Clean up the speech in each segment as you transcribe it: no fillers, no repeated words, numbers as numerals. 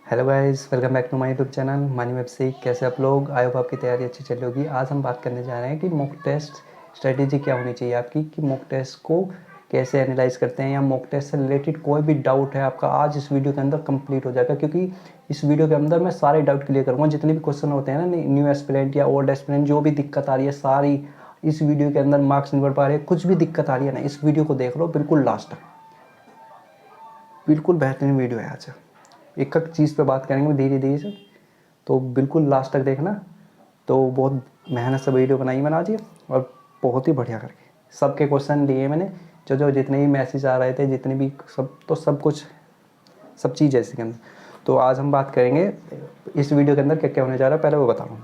Hello guys, welcome back to my YouTube channel मानी वेब से। कैसे आप लोग? आई होप आपकी तैयारी अच्छी चल रही होगी। आज हम बात करने जा रहे हैं कि मॉक टेस्ट स्ट्रेटेजी क्या होनी चाहिए आपकी, कि मॉक टेस्ट को कैसे एनालाइज करते हैं या मॉक टेस्ट से रिलेटेड कोई भी डाउट है आपका, आज इस वीडियो के अंदर कंप्लीट हो जाएगा। क्योंकि इस वीडियो के अंदर मैं सारे डाउट क्लियर करूँगा। जितने भी क्वेश्चन होते हैं ना, न्यू एस्पिरेंट या ओल्ड एस्पिरेंट, जो भी दिक्कत आ रही है सारी इस वीडियो के अंदर, मार्क्स नहीं बढ़ पा रहे, कुछ भी दिक्कत आ रही है ना, इस वीडियो को देख लो बिल्कुल लास्ट तक। बिल्कुल बेहतरीन वीडियो है। आज एक एक चीज़ पे बात करेंगे धीरे धीरे से, तो बिल्कुल लास्ट तक देखना। तो बहुत मेहनत से वीडियो बनाई मैंने आज ये, और बहुत ही बढ़िया करके सबके क्वेश्चन लिए मैंने। जो जो जितने भी मैसेज आ रहे थे, जितने भी सब, तो सब कुछ सब चीज़ है इसके अंदर। तो आज हम बात करेंगे इस वीडियो के अंदर क्या क्या होने जा रहा है। पहले वो बताऊँ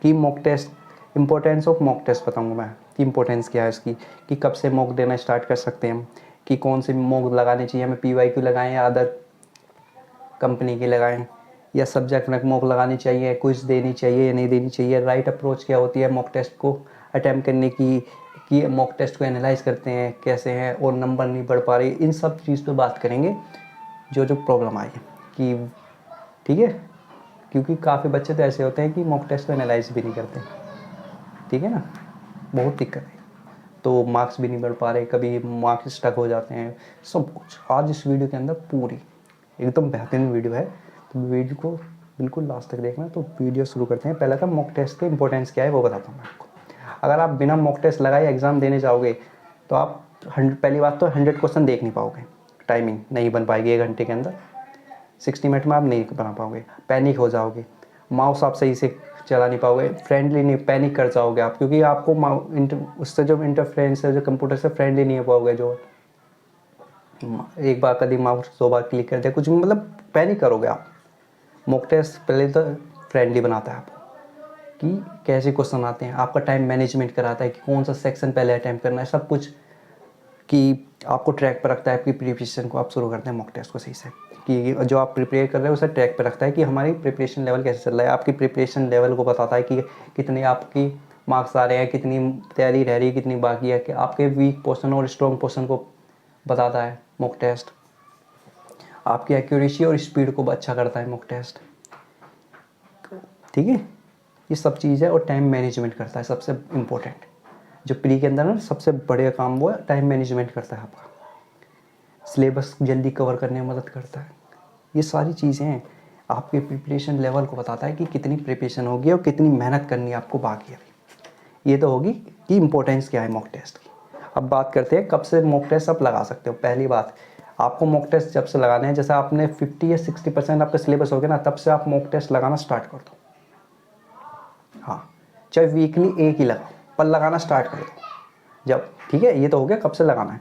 कि mock test, importance of mock test बताऊँगा मैं कि इंपॉर्टेंस क्या है इसकी, कि कब से मॉक देना स्टार्ट कर सकते हैं हम, कि कौन से मॉक लगाने चाहिए हमें, PYQ लगाएं या अदर कंपनी की लगाएं, या सब्जेक्ट में मॉक लगानी चाहिए, क्विज देनी चाहिए या नहीं देनी चाहिए, राइट अप्रोच क्या होती है मॉक टेस्ट को अटैम्प्ट करने की, कि मॉक टेस्ट को एनालाइज करते हैं कैसे हैं और नंबर नहीं बढ़ पा रही। इन सब चीज़ पे बात करेंगे जो जो प्रॉब्लम आई है, कि ठीक है। क्योंकि काफ़ी बच्चे तो ऐसे होते हैं कि मॉक टेस्ट को एनालाइज भी नहीं करते, ठीक है ना, बहुत दिक्कत है। तो मार्क्स भी नहीं बढ़ पा रहे, कभी मार्क्स स्टक हो जाते हैं, सब कुछ आज इस वीडियो के अंदर पूरी एकदम बेहतरीन वीडियो है। तो वीडियो को बिल्कुल लास्ट तक देखना। तो वीडियो शुरू करते हैं। पहले तो मॉक टेस्ट के इंपॉर्टेंस क्या है वो बताता हूँ मैं आपको। अगर आप बिना मॉक टेस्ट लगाए एग्ज़ाम देने जाओगे तो आप पहली बात तो 100 क्वेश्चन देख नहीं पाओगे, टाइमिंग नहीं बन पाएगी 1 घंटे के अंदर, 60 मिनट में आप नहीं बना पाओगे, पैनिक हो जाओगे, माउस आप सही से चला नहीं पाओगे, फ्रेंडली नहीं, पैनिक कर जाओगे आप, क्योंकि आपको उससे जो इंटरफ्रेंस है, जो कंप्यूटर से फ्रेंडली नहीं हो पाओगे। जो एक बार कभी माउस 2 बार क्लिक कर दिया, कुछ मतलब पैनिक करोगे आप। मॉक टेस्ट पहले तो फ्रेंडली बनाता है आपको, कि कैसे क्वेश्चन आते हैं, आपका टाइम मैनेजमेंट कराता है कि कौन सा सेक्शन पहले अटैम्प्ट करना है, सब कुछ, कि आपको ट्रैक पर रखता है आपकी प्रिपरेशन को। आप शुरू करते हैं मॉक टेस्ट को सही से, कि जो आप प्रिपेयर कर रहे हो उसे ट्रैक पर रखता है कि हमारी प्रिपरेशन लेवल कैसे चल रहा है। आपकी प्रिपरेशन लेवल को बताता है कि कितने आपकी मार्क्स आ रहे हैं, कितनी तैयारी रह रही है, कितनी बाकी है, कि आपके वीक पोर्शन और स्ट्रॉन्ग पोर्शन को बताता है मॉक टेस्ट। आपकी एक्यूरेसी और स्पीड को अच्छा करता है मॉक टेस्ट, ठीक है। ये सब चीज़ है, और टाइम मैनेजमेंट करता है सबसे इम्पोर्टेंट। जो प्री के अंदर ना सबसे बड़े काम वो है, टाइम मैनेजमेंट करता है आपका, सिलेबस जल्दी कवर करने में मदद करता है। ये सारी चीज़ें हैं, आपके प्रिपरेशन लेवल को बताता है कि कितनी प्रिपरेशन होगी और कितनी मेहनत करनी है आपको बाकी अभी। ये तो होगी कि इंपॉर्टेंस क्या है मॉक टेस्ट की। अब बात करते हैं कब से मॉक टेस्ट आप लगा सकते हो। पहली बात, आपको मॉक टेस्ट जब से लगाने हैं, जैसे आपने 50 या 60% आपका सिलेबस हो गया ना, तब से आप मॉक टेस्ट लगाना स्टार्ट कर दो। हाँ, चाहे वीकली एक ही लगाओ, पर लगाना स्टार्ट कर दो जब, ठीक है। ये तो हो गया कब से लगाना है।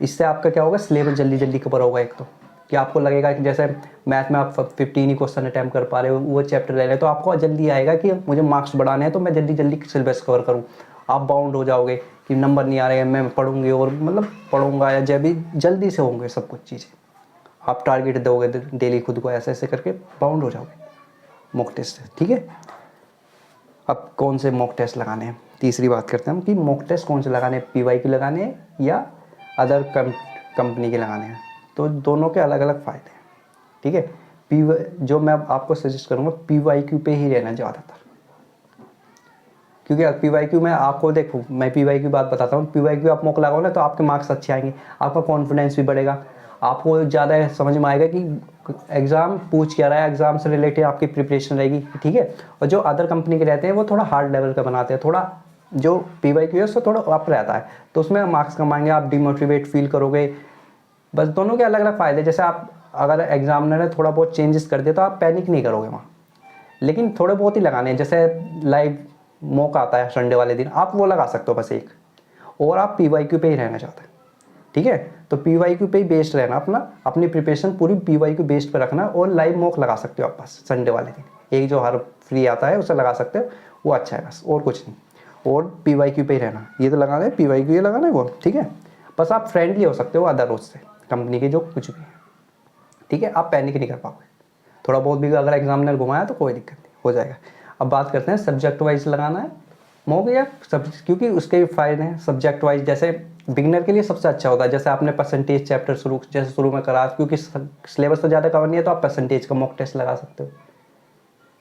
इससे आपका क्या होगा, सिलेबस जल्दी जल्दी कवर होगा। एक तो कि आपको लगेगा कि जैसे मैथ में आप 15 ही क्वेश्चन अटैम्प्ट कर पा रहे हो, वो चैप्टर ले रहे हो, तो आपको जल्दी आएगा कि मुझे मार्क्स बढ़ाने हैं, तो मैं जल्दी जल्दी सिलेबस कवर करूँ। आप बाउंड हो जाओगे कि नंबर नहीं आ रहे हैं, मैं पढ़ूंगी और मतलब पढ़ूंगा, या जब भी जल्दी से होंगे सब कुछ चीज़ें। आप टारगेट दोगे डेली खुद को, ऐसे ऐसे करके बाउंड हो जाओगे मॉक टेस्ट से, ठीक है। अब कौन से मॉक टेस्ट लगाने हैं, तीसरी बात करते हैं हम कि मॉक टेस्ट कौन से लगाने हैं, PYQ लगाने हैं या अदर कंपनी के लगाने हैं। तो दोनों के अलग अलग फ़ायदे हैं, ठीक है। जो मैं आपको सजेस्ट करूँगा, PYQ पे ही रहना ज़्यादातर। क्योंकि PYQ में आपको देखो, मैं PYQ बात बताता हूँ, PYQ आप मॉक लगाओ ना तो आपके मार्क्स अच्छे आएंगे, आपका कॉन्फिडेंस भी बढ़ेगा, आपको ज़्यादा समझ में आएगा कि एग्ज़ाम पूछ क्या रहा है, एग्ज़ाम से रिलेटेड आपकी प्रिपरेशन रहेगी, ठीक है। और जो अदर कंपनी के रहते हैं वो थोड़ा हार्ड लेवल का बनाते हैं, थोड़ा जो PYQ है उससे थोड़ा अप रहता है, तो उसमें मार्क्स कम आएंगे, आप डिमोटिवेट फील करोगे। बस दोनों के अलग अलग फ़ायदे। जैसे आप अगर एग्जामिनर ने थोड़ा बहुत चेंजेस कर दिया तो आप पैनिक नहीं करोगे वहाँ, लेकिन थोड़े बहुत ही लगाने हैं। जैसे लाइव मॉक आता है संडे वाले दिन, आप वो लगा सकते हो बस एक, और आप PYQ पे ही रहना चाहते हैं, ठीक है। तो PYQ पे ही बेस्ड रहना, अपनी प्रिपरेशन पूरी PYQ बेस्ड पे रखना, और लाइव मॉक लगा सकते हो आप बस संडे वाले दिन, एक जो हर फ्री आता है उसे लगा सकते हो, वो अच्छा है बस, और कुछ नहीं। और PYQ पे ही रहना, ये तो लगाना है PYQ, ये लगाना है वो, ठीक है। बस आप फ्रेंडली हो सकते हो अदर उससे, कंपनी के जो कुछ भी है, ठीक है। आप पैनिक नहीं कर पाओगे, थोड़ा बहुत भी अगर एग्जामिनर घुमाया तो कोई दिक्कत नहीं, हो जाएगा। अब बात करते हैं सब्जेक्ट वाइज लगाना है मॉक या सब, क्योंकि उसके भी फायदे हैं सब्जेक्ट वाइज। जैसे बिगनर के लिए सबसे अच्छा होता है, जैसे आपने परसेंटेज चैप्टर शुरू में करा, क्योंकि सिलेबस तो ज़्यादा कवर नहीं है, तो आप परसेंटेज का मॉक टेस्ट लगा सकते हो।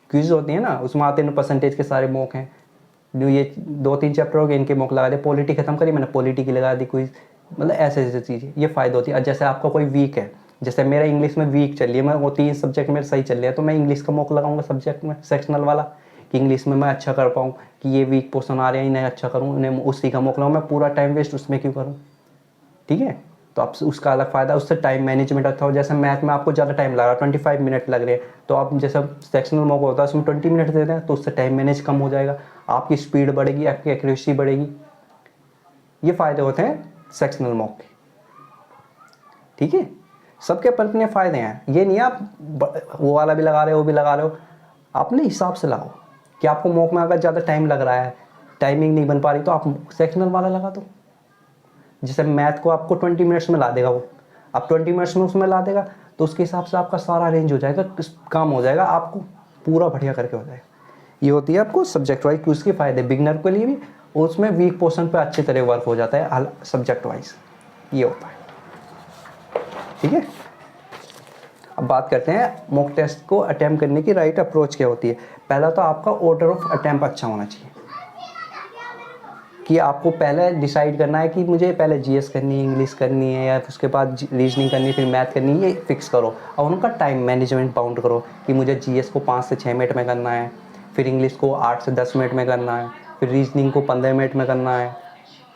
क्विज होती है ना, उसमें आते हैं परसेंटेज के सारे मॉक हैं। जो ये 2-3 चैप्टर हो गए, इनके मॉक लगा दे। पॉलिटी खत्म करी मैंने, पॉलिटी की लगा दी क्विज। मतलब ऐसे ऐसे चीज़ें, ये फ़ायदा होती है। और जैसे आपका कोई वीक है, जैसे मेरा इंग्लिश में वीक चल रही है, मैं वो 3 सब्जेक्ट मेरे सही चल रहे हैं, तो मैं इंग्लिश का मॉक लगाऊंगा सब्जेक्ट में, सेक्शनल वाला, कि इंग्लिश में मैं अच्छा कर पाऊँ, कि ये वीक पोर्सन आ रहे हैं इन्हें अच्छा करूँ, इन्हें उसी का मॉक लगाऊँ। मैं पूरा टाइम वेस्ट उसमें क्यों करूँ? ठीक है, तो आप उसका अलग फ़ायदा, उससे टाइम मैनेजमेंट अच्छा हो। जैसे मैथ में आपको ज़्यादा टाइम लग रहा है, 25 मिनट लग रहे हैं, तो आप जैसे सेक्शनल मॉक होता है उसमें 20 मिनट देते हैं, तो उससे टाइम मैनेज कम हो जाएगा, आपकी स्पीड बढ़ेगी, आपकी एक्यूरेसी बढ़ेगी। ये फ़ायदे होते हैं सेक्शनल मॉक के। ठीक है, सबके अपने अपने फ़ायदे हैं। ये नहीं आप वो वाला भी लगा रहे हो, वो भी लगा रहे हो, अपने हिसाब से लगाओ। कि आपको मॉक में अगर ज़्यादा टाइम लग रहा है, टाइमिंग नहीं बन पा रही, तो आप सेक्शनल वाला लगा दो। जैसे मैथ को आपको 20 मिनट्स में ला देगा वो, आप 20 मिनट्स में उसमें ला देगा, तो उसके हिसाब से आपका सारा रेंज हो जाएगा, काम हो जाएगा, आपको पूरा बढ़िया करके हो जाएगा। ये होती है आपको सब्जेक्ट वाइज उसके फ़ायदे, बिगनर के लिए भी, और उसमें वीक पोर्शन पे अच्छी तरह वर्क हो जाता है सब्जेक्ट वाइज। ये होता है। ठीक है, अब बात करते हैं मॉक टेस्ट को अटेम्प्ट करने की राइट अप्रोच क्या होती है। पहला तो आपका ऑर्डर ऑफ अटेम्प्ट अच्छा होना चाहिए, कि आपको पहले डिसाइड करना है कि मुझे पहले जीएस करनी है, इंग्लिश करनी है, या उसके बाद रीजनिंग करनी है, फिर मैथ करनी है, ये फिक्स करो। और उनका टाइम मैनेजमेंट बाउंड करो, कि मुझे जीएस को 5 से 6 मिनट में करना है, फिर इंग्लिश को 8 से 10 मिनट में करना है, फिर रीजनिंग को 15 मिनट में करना है,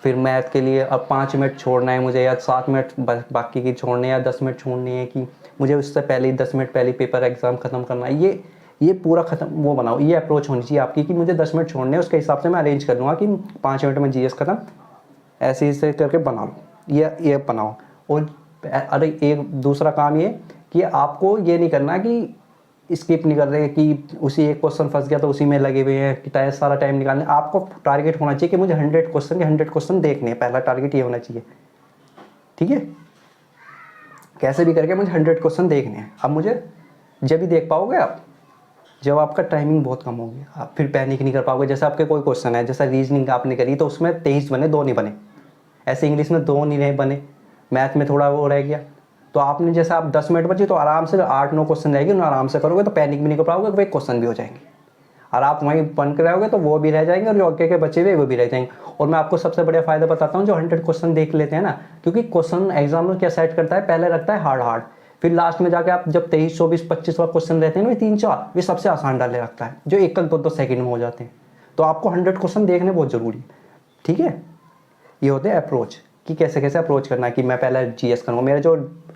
फिर मैथ के लिए अब 5 मिनट छोड़ना है मुझे, या 7 मिनट बाकी की छोड़ने, या 10 मिनट छोड़नी है, कि मुझे उससे पहले 10 मिनट पहले पेपर एग्ज़ाम ख़त्म करना है। ये पूरा खत्म वो बनाओ, ये अप्रोच होनी चाहिए आपकी, कि मुझे 10 मिनट छोड़ने हैं, उसके हिसाब से मैं अरेंज कर लूँगा कि 5 मिनट में जीएस खत्म, ऐसे ऐसे करके बना लो। ये बनाओ। और अरे एक दूसरा काम ये, कि आपको ये नहीं करना कि स्किप नहीं कर रहे, कि उसी एक क्वेश्चन फंस गया तो उसी में लगे हुए हैं, कि सारा टाइम निकालने। आपको टारगेट होना चाहिए कि मुझे 100 क्वेश्चन के 100 क्वेश्चन देखने हैं, पहला टारगेट ये होना चाहिए। ठीक है, कैसे भी करके मुझे 100 क्वेश्चन देखने हैं। अब मुझे जब भी देख पाओगे आप, जब आपका टाइमिंग बहुत कम होगी, आप फिर पैनिक नहीं कर पाओगे। जैसे आपके कोई क्वेश्चन है, जैसा रीजनिंग आपने करी तो उसमें 23 बने, 2 नहीं बने, ऐसे इंग्लिश में 2 नहीं बने, मैथ में थोड़ा वो रह गया, तो आपने जैसे आप 10 मिनट बचे, तो आराम से 8-9 क्वेश्चन रहेंगे, उन्हें आराम से करोगे तो पैनिक भी नहीं कर पाओगे, वे क्वेश्चन भी हो जाएंगे। और आप वहीं बंद कराओगे तो वो भी रह जाएंगे, और जो आगे के बचे हुए वो भी रह जाएंगे। और मैं आपको सबसे बढ़िया फ़ायदा बताता हूँ, जो 100 क्वेश्चन देख लेते हैं ना, क्योंकि क्वेश्चन एग्जामिनर क्या सेट करता है, पहले रखता है हार्ड हार्ड, फिर लास्ट में जाके आप जब 23, 24, 25 वाला क्वेश्चन रहते हैं ना, 3-4 वे सबसे आसान डाले रखता है, जो 1-2 सेकंड में हो जाते हैं। तो आपको 100 क्वेश्चन देखने बहुत ज़रूरी है। ठीक है, ये होते हैं अप्रोच, कि कैसे कैसे अप्रोच करना है। कि मैं पहले जीएस करूँगा, मेरा जो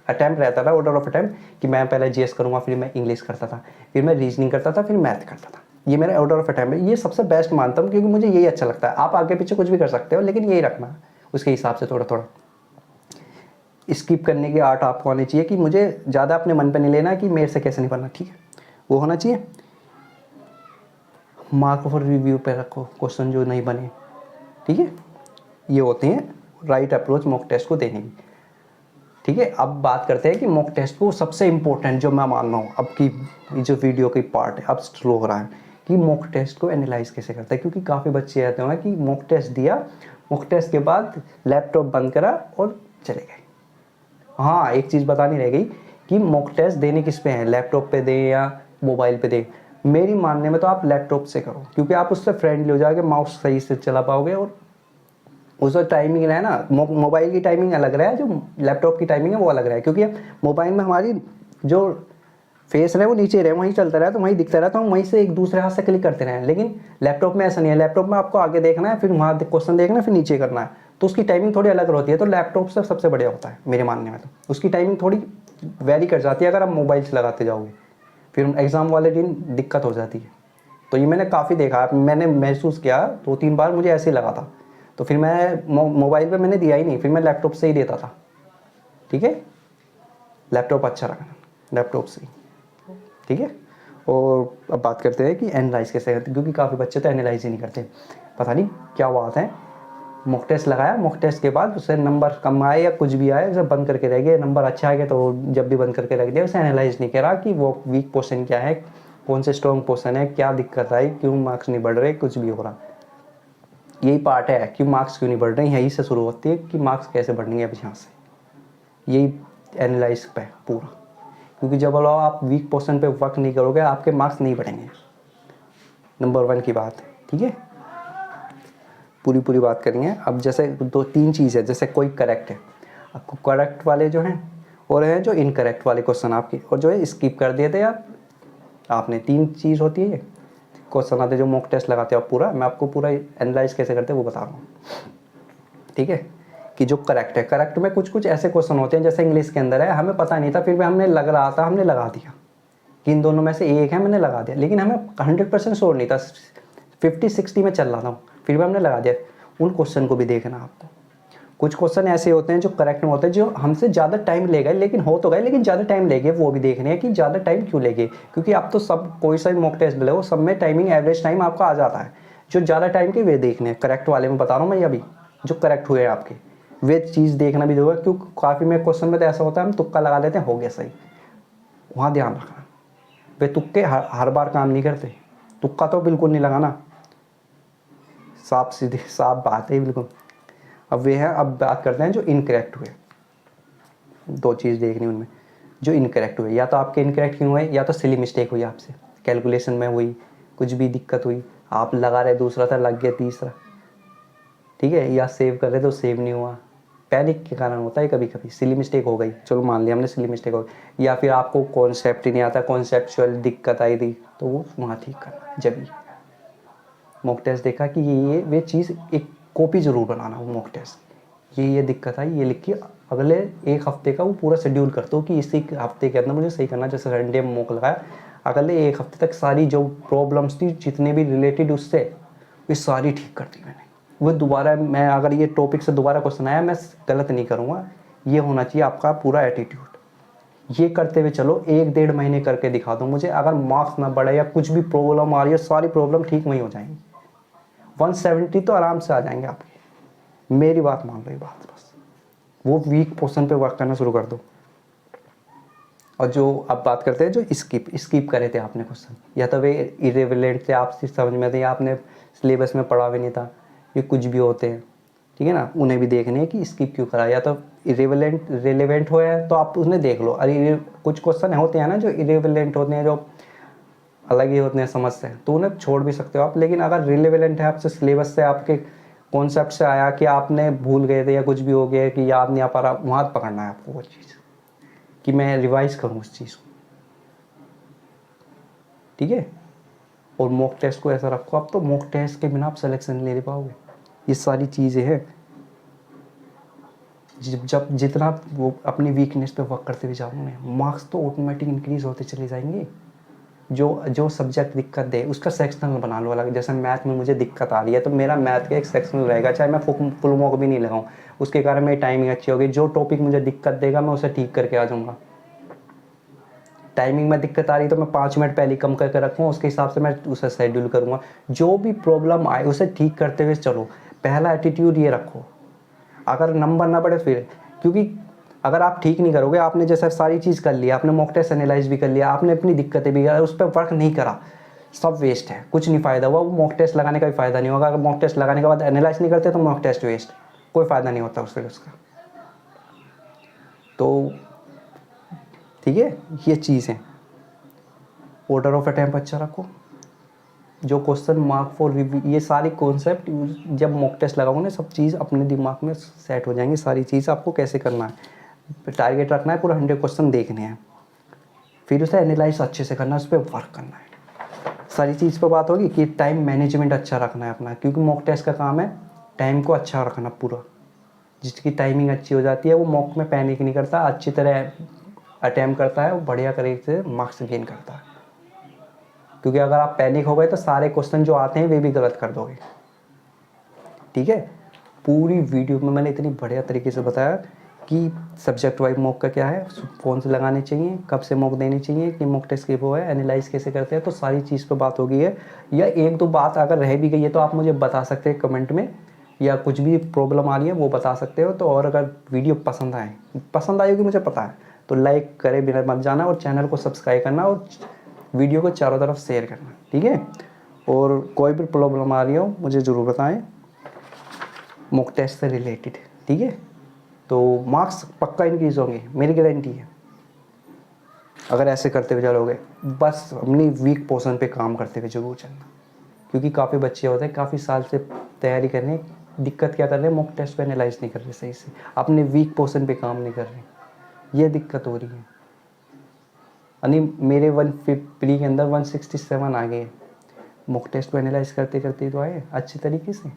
अटैम्प्ट रहता था, ऑर्डर ऑफ अटैम्प्ट, कि मैं पहले जीएस करूँगा, फिर मैं इंग्लिश करता था, फिर मैं रीजनिंग करता था, फिर मैथ करता था। ये मेरा ऑर्डर ऑफ अटैम्प्ट है, ये सबसे बेस्ट मानता हूँ, क्योंकि मुझे यही अच्छा लगता है। आप आगे पीछे कुछ भी कर सकते हो, लेकिन यही रखना उसके हिसाब से, थोड़ा थोड़ा स्किप करने की आर्ट आपको आनी चाहिए, कि मुझे ज़्यादा अपने मन पर नहीं लेना कि मेरे से कैसे नहीं बनना। ठीक है, वो होना चाहिए। मार्क फॉर रिव्यू पे रखो क्वेश्चन जो नहीं बने। ठीक है, ये होते हैं राइट अप्रोच मॉक टेस्ट को देने की। ठीक है, अब बात करते हैं कि मॉक टेस्ट को सबसे इम्पोर्टेंट जो मैं मान रहा हूँ अब की जो वीडियो की पार्ट है, अब शुरू हो रहा है, कि मॉक टेस्ट को एनालाइज कैसे करते हैं। क्योंकि काफ़ी बच्चे रहते हैं कि मॉक टेस्ट दिया, मॉक टेस्ट के बाद लैपटॉप बंद करा और चले गए। हाँ, एक चीज़ बतानी रह गई, कि मॉक टेस्ट देने किस पे हैं, लैपटॉप पे दें या मोबाइल पे दें। मेरी मानने में तो आप लैपटॉप से करो, क्योंकि आप उससे फ्रेंडली हो जाओगे, माउस सही से चला पाओगे, और उसका टाइमिंग है ना, मोबाइल की टाइमिंग अलग रहा है, जो लैपटॉप की टाइमिंग है वो अलग रहा है। क्योंकि मोबाइल में हमारी जो फेस रहे वो नीचे रहे, वहीं चलता रहे, तो वहीं दिखता रहता, हम वहीं से एक दूसरे हाथ से क्लिक करते रहें। लेकिन लैपटॉप में ऐसा नहीं है, लैपटॉप में आपको आगे देखना है, फिर वहाँ क्वेश्चन देखना है, फिर नीचे करना है, तो उसकी टाइमिंग थोड़ी अलग होती है। तो लैपटॉप से सबसे बढ़िया होता है मेरे मानने में, तो उसकी टाइमिंग थोड़ी वेरी कर जाती है अगर आप मोबाइल से लगाते जाओगे, फिर एग्ज़ाम वाले दिन दिक्कत हो जाती है। तो ये मैंने काफ़ी देखा, मैंने महसूस किया 2-3 बार मुझे ऐसे ही लगा था, तो फिर मैं मोबाइल पे मैंने दिया ही नहीं, फिर मैं लैपटॉप से ही देता था। ठीक है, लैपटॉप अच्छा रखना, लैपटॉप से ही। ठीक है, और अब बात करते हैं कि एनालाइज कैसे करते हैं, क्योंकि काफ़ी बच्चे तो एनालाइज ही नहीं करते, पता नहीं क्या बात है। मॉक टेस्ट लगाया, मॉक टेस्ट के बाद उससे नंबर कम आए या कुछ भी आए, उसे बंद करके रह गए, नंबर अच्छा आ गया तो जब भी बंद करके रख दिया, उसे एनालाइज नहीं करा कि वो वीक पोर्शन क्या है, कौन से स्ट्रॉन्ग पोर्शन है, क्या दिक्कत आई, क्यों मार्क्स नहीं बढ़ रहे, कुछ भी हो रहा। यही पार्ट है कि मार्क्स क्यों नहीं बढ़ रहे हैं, यहीं से शुरू होती है कि मार्क्स कैसे बढ़ेंगे अब यहाँ से, यही एनालाइज पे पूरा। क्योंकि जब आप वीक पोर्शन पे वर्क नहीं करोगे आपके मार्क्स नहीं बढ़ेंगे, नंबर 1 की बात, ठीक है। पूरी बात करेंगे। अब जैसे 2-3 चीज़ है, जैसे कोई करेक्ट है, आपको करेक्ट वाले जो हैं और हैं जो इनकरेक्ट वाले क्वेश्चन आपके, और जो है स्किप कर दिए थे आपने 3 चीज़ होती है। क्वेश्चन आते जो मॉक टेस्ट लगाते हो आप पूरा, मैं आपको पूरा एनालाइज कैसे करते हैं वो बता रहा हूँ, ठीक है। कि जो करेक्ट है, करेक्ट में कुछ ऐसे क्वेश्चन होते हैं, जैसे इंग्लिश के अंदर है, हमें पता नहीं था फिर भी हमने लग रहा था, हमने लगा दिया कि इन दोनों में से एक है, मैंने लगा दिया, लेकिन हमें 100% श्योर नहीं था, 50-60 में चल रहा था, फिर भी हमने लगा दिया। उन क्वेश्चन को भी देखना आपको। कुछ क्वेश्चन ऐसे होते हैं जो करेक्ट में होते हैं, जो हमसे ज़्यादा टाइम ले गए, लेकिन हो तो गए लेकिन ज़्यादा टाइम ले गए, वो भी देखने हैं कि ज़्यादा टाइम क्यों ले गए। क्योंकि आप तो सब कोई सा भी मॉक टेस्ट ले वो सब में टाइमिंग एवरेज टाइम आपका आ जाता है। जो ज़्यादा टाइम के वे देखने हैं, करेक्ट वाले में बता रहा हूँ मैं अभी, जो करेक्ट हुए हैं आपके, वे चीज़ देखना भी होगा। क्योंकि काफ़ी में क्वेश्चन में तो ऐसा होता है हम तुक्का लगा लेते हैं, हो गया सही, वहाँ ध्यान रखना। वे तुक्के हर बार काम नहीं करते, तुक्का तो बिल्कुल नहीं लगाना, साफ बात है बिल्कुल। अब वे हैं, अब बात करते हैं जो इनकरेक्ट हुए। 2 चीज़ देखनी उनमें, जो इनकरेक्ट हुए, या तो आपके इनकरेक्ट क्यों हुए, या तो सिली मिस्टेक हुई आपसे, कैलकुलेशन में हुई, कुछ भी दिक्कत हुई, आप लगा रहे दूसरा था लग गया तीसरा, ठीक है, या सेव कर रहे तो सेव नहीं हुआ, पैनिक के कारण होता है कभी कभी, सिली मिस्टेक हो गई, चलो मान लिया हमने सिली मिस्टेक हो गई। या फिर आपको कॉन्सेप्ट ही नहीं आता, कॉन्सेप्चुअल दिक्कत आई थी, तो वो वहाँ ठीक करना। जब भी मॉक टेस्ट देखा कि ये वे चीज़ एक कॉपी ज़रूर बनाना वो मॉक टेस्ट, ये दिक्कत आई, ये लिख के अगले 1 हफ्ते का वो पूरा शेड्यूल कर दो कि इसी हफ्ते के अंदर मुझे सही करना। जैसे संडे में मॉक लगाया, अगले 1 हफ्ते तक सारी जो प्रॉब्लम्स थी जितने भी रिलेटेड उससे, वे सारी ठीक कर दी मैंने। वो दोबारा, मैं अगर ये टॉपिक से दोबारा क्वेश्चन आया मैं गलत नहीं करूँगा, ये होना चाहिए आपका पूरा एटीट्यूड। ये करते हुए चलो, 1-1.5 महीने करके दिखा दो मुझे, अगर मार्क्स ना बढ़े या कुछ भी प्रॉब्लम आ रही है, सारी प्रॉब्लम ठीक वहीं हो जाएंगी, 170 तो आराम से आ जाएंगे आपके। मेरी बात मान लो, ये बात बस, वो वीक पोर्शन पे वर्क करना शुरू कर दो। और जो अब बात करते हैं जो स्किप करे थे आपने क्वेश्चन, या तो वे इरेलेवेंट थे, आपसे समझ में थे, या आपने सिलेबस में पढ़ा भी नहीं था, ये कुछ भी होते हैं, ठीक है ना, उन्हें भी देखने हैं कि स्किप क्यों करा। या तो रिलेवेंट हुए हैं तो आप उन्हें देख लो। अरे कुछ क्वेश्चन होते हैं ना जो इरेलेवेंट होते हैं, जो अलग ही होते हैं समझ से, तो उन्हें छोड़ भी सकते हो आप। लेकिन अगर रिलेवेंट है आपसे, सिलेबस से, आपके कॉन्सेप्ट से आया कि आपने भूल गए थे या कुछ भी हो गया कि याद नहीं आ पा रहा, वहाँ पकड़ना है आपको वो चीज़, कि मैं रिवाइज करूँ उस चीज़ को, ठीक है। और मॉक टेस्ट को ऐसा रखो, आप तो मॉक टेस्ट के बिना आप सिलेक्शन ले पाओगे। ये सारी चीज़ें हैं, जब जितना वो अपनी वीकनेस पे वर्क करते हुए जाओगे, मार्क्स तो ऑटोमेटिक इंक्रीज होते चले जाएंगे। जो सब्जेक्ट दिक्कत दे उसका सेक्शनल बना लो अलग। जैसे मैथ में मुझे दिक्कत आ रही है तो मेरा मैथ का एक सेक्शनल रहेगा, चाहे मैं फुल मॉक भी नहीं लगाऊं, उसके कारण मेरी टाइमिंग अच्छी होगी। जो टॉपिक मुझे दिक्कत देगा मैं उसे ठीक करके आ जाऊँगा। टाइमिंग में दिक्कत आ रही तो मैं 5 मिनट पहले कम करके रखूँ, उसके हिसाब से मैं उसे शेड्यूल करूँगा। जो भी प्रॉब्लम आए उसे ठीक करते हुए चलो। पहला एटीट्यूड ये रखो, अगर नंबर ना बढ़े फिर, क्योंकि अगर आप ठीक नहीं करोगे, आपने जैसे सारी चीज़ कर लिया, आपने मॉक टेस्ट एनालाइज भी कर लिया, आपने अपनी दिक्कतें भी, उस पर वर्क नहीं करा, सब वेस्ट है, कुछ नहीं फ़ायदा हुआ। वो मॉक टेस्ट लगाने का भी फ़ायदा नहीं होगा। अगर मॉक टेस्ट लगाने के बाद एनालाइज नहीं करते तो मॉक टेस्ट वेस्ट, कोई फ़ायदा नहीं होता उसका। तो ठीक है, ये चीज़ है। ऑर्डर ऑफ अटैम्प्ट अच्छा रखो, जो क्वेश्चन मार्क फॉर रिव्यू, ये सारी कॉन्सेप्ट जब मॉक टेस्ट लगाओगे ना, सब चीज़ अपने दिमाग में सेट हो जाएंगी। सारी चीज़ आपको कैसे करना है, टारगेट रखना है, पूरा 100 क्वेश्चन देखने हैं, फिर उसे एनालाइज अच्छे से करना है, उस पर वर्क करना है। सारी चीज़ पर बात होगी कि टाइम मैनेजमेंट अच्छा रखना है अपना, क्योंकि मॉक टेस्ट का काम है टाइम को अच्छा रखना पूरा। जिसकी टाइमिंग अच्छी हो जाती है वो मॉक में पैनिक नहीं करता, अच्छी तरह अटैम्प्ट करता है, वो बढ़िया तरीके से मार्क्स गेन करता है। क्योंकि अगर आप पैनिक हो गए तो सारे क्वेश्चन जो आते हैं वे भी गलत कर दोगे, ठीक है। पूरी वीडियो में मैंने इतनी बढ़िया तरीके से बताया कि सब्जेक्ट वाइज मॉक का क्या है, कौन से लगाने चाहिए, कब से मॉक देनी चाहिए, कि मॉक टेस्ट के वो है, एनालाइज कैसे करते हैं, तो सारी चीज़ पे बात हो गई है। या 1-2 बात अगर रह भी गई है तो आप मुझे बता सकते हैं कमेंट में, या कुछ भी प्रॉब्लम आ रही है वो बता सकते हो। तो और अगर वीडियो पसंद आएगी मुझे पता है, तो लाइक करे बिना मत जाना, और चैनल को सब्सक्राइब करना, और वीडियो को चारों तरफ शेयर करना, ठीक है। और कोई भी प्रॉब्लम आ रही हो मुझे ज़रूर बताएं। मॉक टेस्ट से रिलेटेड, ठीक है। तो मार्क्स पक्का इंक्रीज होंगे, मेरी गारंटी है, अगर ऐसे करते हुए चलोगे। बस अपनी वीक पोर्शन पे काम करते हुए जरूर चलना, क्योंकि काफ़ी बच्चे होते हैं काफ़ी साल से तैयारी कर रहे हैं, दिक्कत क्या कर रहे हैं, मॉक टेस्ट पे एनालाइज नहीं कर रहे सही से, अपने वीक पोर्शन पे काम नहीं कर रहे, ये दिक्कत हो रही है। यानी मेरे 150 के अंदर 167 आ गए, मॉक टेस्ट को एनालाइज करते करते तो आए अच्छे तरीके से,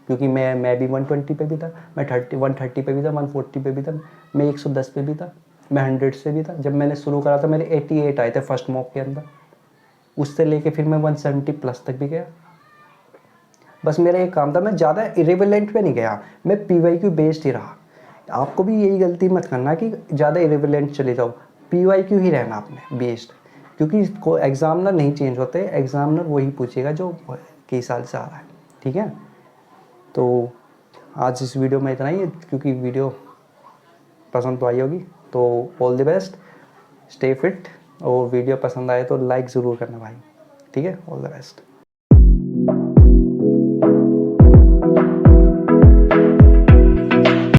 क्योंकि मैं भी 120 पे भी था, मैं 130 पे भी था, 140 पे भी था, मैं 110 पे भी था, मैं 100 से भी था। जब मैंने शुरू करा था मेरे 88 आए थे फर्स्ट मॉक के अंदर, उससे लेके फिर मैं 170 प्लस तक भी गया। बस मेरा एक काम था, मैं ज़्यादा इरेलेवेंट पे नहीं गया, मैं PYQ बेस्ड ही रहा। आपको भी यही गलती मत करना कि ज़्यादा इरेलेवेंट चले जाओ, PYQ ही रहना आपने बेस्ड, क्योंकि को एग्जामिनर नहीं चेंज होते, एग्जामिनर वही पूछेगा जो कई साल से आ रहा है, ठीक है। तो आज इस वीडियो में इतना ही है, क्योंकि वीडियो पसंद तो आई होगी। तो all the best, stay fit, और वीडियो पसंद आए तो लाइक ज़रूर करना भाई, ठीक है। All the best.